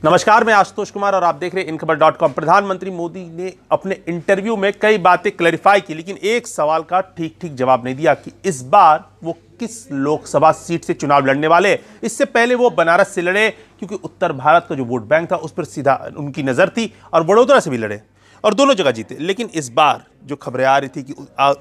नमस्कार, मैं आशुतोष कुमार और आप देख रहे हैं इनखबर.com। प्रधानमंत्री मोदी ने अपने इंटरव्यू में कई बातें क्लैरिफाई की, लेकिन एक सवाल का ठीक जवाब नहीं दिया कि इस बार वो किस लोकसभा सीट से चुनाव लड़ने वाले। इससे पहले वो बनारस से लड़े क्योंकि उत्तर भारत का जो वोट बैंक था उस पर सीधा उनकी नजर थी, और वडोदरा से भी लड़े और दोनों जगह जीते। लेकिन इस बार जो खबरें आ रही थी कि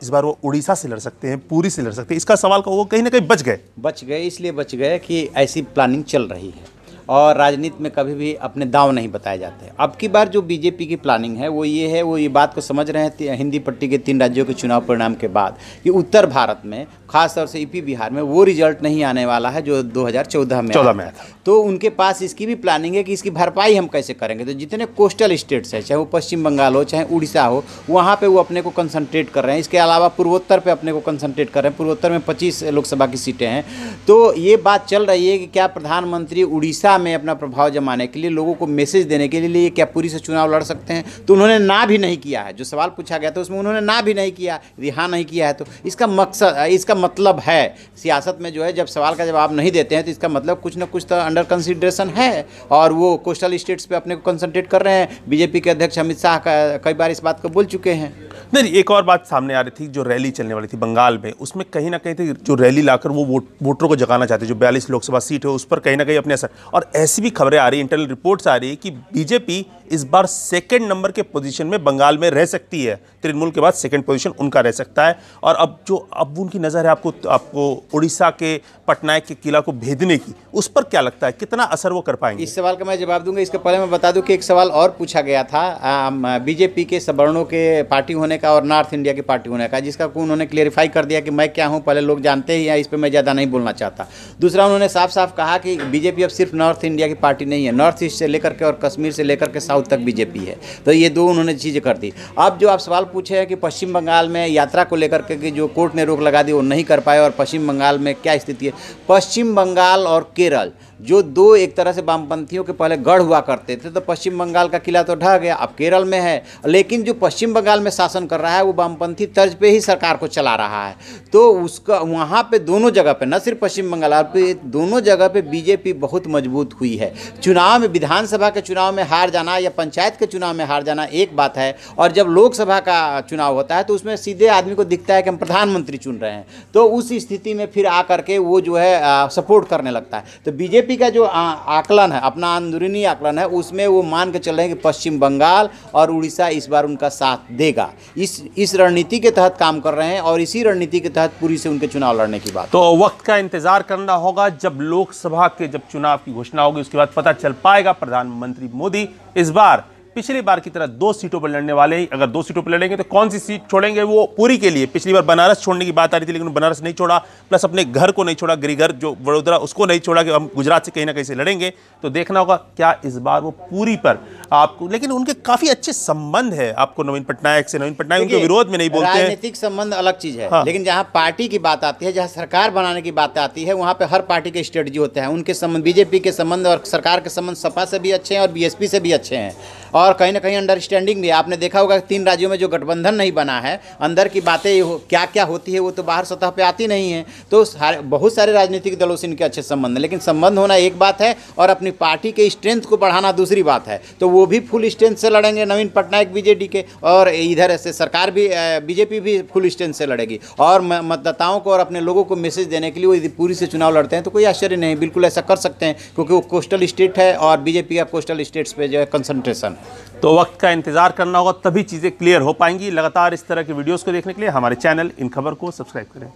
इस बार वो उड़ीसा से लड़ सकते हैं, पुरी से लड़ सकते हैं, इसका सवाल का वो कहीं ना कहीं बच गए। इसलिए बच गए कि ऐसी प्लानिंग चल रही है और राजनीति में कभी भी अपने दांव नहीं बताए जाते। अब की बार जो बीजेपी की प्लानिंग है वो ये बात को समझ रहे हैं हिंदी पट्टी के 3 राज्यों के चुनाव परिणाम के बाद कि उत्तर भारत में खासतौर से यूपी बिहार में वो रिजल्ट नहीं आने वाला है जो 2014 में आया था। तो उनके पास इसकी भी प्लानिंग है कि इसकी भरपाई हम कैसे करेंगे। तो जितने कोस्टल स्टेट्स हैं, चाहे वो पश्चिम बंगाल हो चाहे उड़ीसा हो, वहाँ पे वो अपने को कंसंट्रेट कर रहे हैं। इसके अलावा पूर्वोत्तर पे अपने को कंसंट्रेट कर रहे हैं। पूर्वोत्तर में 25 लोकसभा की सीटें हैं। तो ये बात चल रही है कि क्या प्रधानमंत्री उड़ीसा में अपना प्रभाव जमाने के लिए, लोगों को मैसेज देने के लिए क्या पुरी से चुनाव लड़ सकते हैं। तो उन्होंने ना भी नहीं किया है। जो सवाल पूछा गया था उसमें उन्होंने ना भी नहीं किया, हाँ नहीं किया है। तो इसका मतलब है सियासत में जो है, जब सवाल का जवाब नहीं देते हैं तो इसका मतलब कुछ ना कुछ तो अंडर कंसिडरेशन है, और वो कोस्टल स्टेट्स पे अपने को कंसंट्रेट कर रहे हैं। बीजेपी के अध्यक्ष अमित शाह कई बार इस बात को बोल चुके हैं। नहीं, एक और बात सामने आ रही थी, जो रैली चलने वाली थी बंगाल में, उसमें कहीं ना कहीं जो रैली लाकर वो वोटरों को जगाना चाहते हैं। जो 42 लोकसभा सीट है उस पर कहीं ना कहीं अपने असर, और ऐसी भी खबरें आ रही है, इंटरनल रिपोर्ट्स आ रही है कि बीजेपी इस बार 2nd नंबर के पोजीशन में बंगाल में रह सकती है। तृणमूल के बाद 2nd पोजीशन उनका रह सकता है। और अब उनकी नज़र है आपको उड़ीसा के पटनायक के किला को भेदने की, उस पर क्या लगता है कितना असर वो कर पाएंगे? इस सवाल का मैं जवाब दूंगा। इसके पहले मैं बता दूं कि एक सवाल और पूछा गया था बीजेपी के सवर्णों के पार्टी होने का और नॉर्थ इंडिया की पार्टी होने का, जिसका उन्होंने क्लेरिफाई कर दिया कि मैं क्या हूं, पहले लोग जानते ही हैं, इस पर मैं ज़्यादा नहीं बोलना चाहता। दूसरा, उन्होंने साफ साफ कहा कि बीजेपी अब सिर्फ नॉर्थ इंडिया की पार्टी नहीं है, नॉर्थ ईस्ट से लेकर के और कश्मीर से लेकर के साउथ तक बीजेपी है। तो ये 2 उन्होंने चीज़ें कर दी। अब जो आप सवाल पूछे हैं कि पश्चिम बंगाल में यात्रा को लेकर के जो कोर्ट ने रोक लगा दी वो नहीं कर पाए, और पश्चिम बंगाल में क्या स्थिति है। पश्चिम बंगाल और केरल जो 2 एक तरह से वामपंथियों के पहले गढ़ हुआ करते थे, तो पश्चिम बंगाल का किला तो ढह गया, अब केरल में है। लेकिन जो पश्चिम बंगाल में शासन कर रहा है वो वामपंथी तर्ज पे ही सरकार को चला रहा है। तो उसका वहाँ पे दोनों जगह पे, न सिर्फ पश्चिम बंगाल पे, दोनों जगह पे बीजेपी बहुत मजबूत हुई है। चुनाव में, विधानसभा के चुनाव में हार जाना या पंचायत के चुनाव में हार जाना एक बात है, और जब लोकसभा का चुनाव होता है तो उसमें सीधे आदमी को दिखता है कि हम प्रधानमंत्री चुन रहे हैं। तो उस स्थिति में फिर आकर के वो जो है सपोर्ट करने लगता है। तो बीजेपी का जो आकलन है, अपना अंदरूनी आकलन है, उसमें वो मान के चल रहे हैं कि पश्चिम बंगाल और उड़ीसा इस बार उनका साथ देगा। इस रणनीति के तहत काम कर रहे हैं, और इसी रणनीति के तहत पुरी से उनके चुनाव लड़ने की बात। तो वक्त का इंतजार करना होगा, जब लोकसभा के चुनाव की घोषणा होगी उसके बाद पता चल पाएगा प्रधानमंत्री मोदी इस बार पिछली बार की तरह 2 सीटों पर लड़ने वाले ही। अगर 2 सीटों पर लड़ेंगे तो कौन सी सीट छोड़ेंगे वो पूरी के लिए। पिछली बार बनारस छोड़ने की बात आ रही थी, लेकिन बनारस नहीं छोड़ा, प्लस अपने घर को नहीं छोड़ा, गृहघर जो वडोदरा उसको नहीं छोड़ा कि हम गुजरात से कहीं ना कहीं से लड़ेंगे। तो देखना होगा क्या इस बार वो पूरी पर आपको, लेकिन उनके काफी अच्छे संबंध है आपको नवीन पटनायक से। नवीन पटनायक उनके विरोध में नहीं बोलते हैं। राजनीतिक संबंध अलग चीज है, लेकिन जहाँ पार्टी की बात आती है, जहाँ सरकार बनाने की बात आती है, वहाँ पे हर पार्टी के स्ट्रेटजी होते हैं। उनके संबंध, बीजेपी के संबंध और सरकार के संबंध सपा से भी अच्छे हैं और बीएसपी से भी अच्छे हैं, और कहीं ना कहीं अंडरस्टैंडिंग भी। आपने देखा होगा 3 राज्यों में जो गठबंधन नहीं बना है, अंदर की बातें क्या क्या होती है वो तो बाहर सतह पे आती नहीं है। तो बहुत सारे राजनीतिक दलों से इनके अच्छे संबंध हैं, लेकिन संबंध होना एक बात है और अपनी पार्टी के स्ट्रेंथ को बढ़ाना दूसरी बात है। तो वो भी फुल स्ट्रेंथ से लड़ेंगे नवीन पटनायक बीजेडी के, और इधर से सरकार भी, बीजेपी भी फुल स्ट्रेंथ से लड़ेगी। और मतदाताओं को और अपने लोगों को मैसेज देने के लिए वो यदि पूरी से चुनाव लड़ते हैं तो कोई आश्चर्य नहीं, बिल्कुल ऐसा कर सकते हैं, क्योंकि वो कोस्टल स्टेट है और बीजेपी का कोस्टल स्टेट्स पे जो है कंसंट्रेशन। तो वक्त का इंतजार करना होगा, तभी चीजें क्लियर हो पाएंगी। लगातार इस तरह के वीडियोस को देखने के लिए हमारे चैनल इन खबर को सब्सक्राइब करें।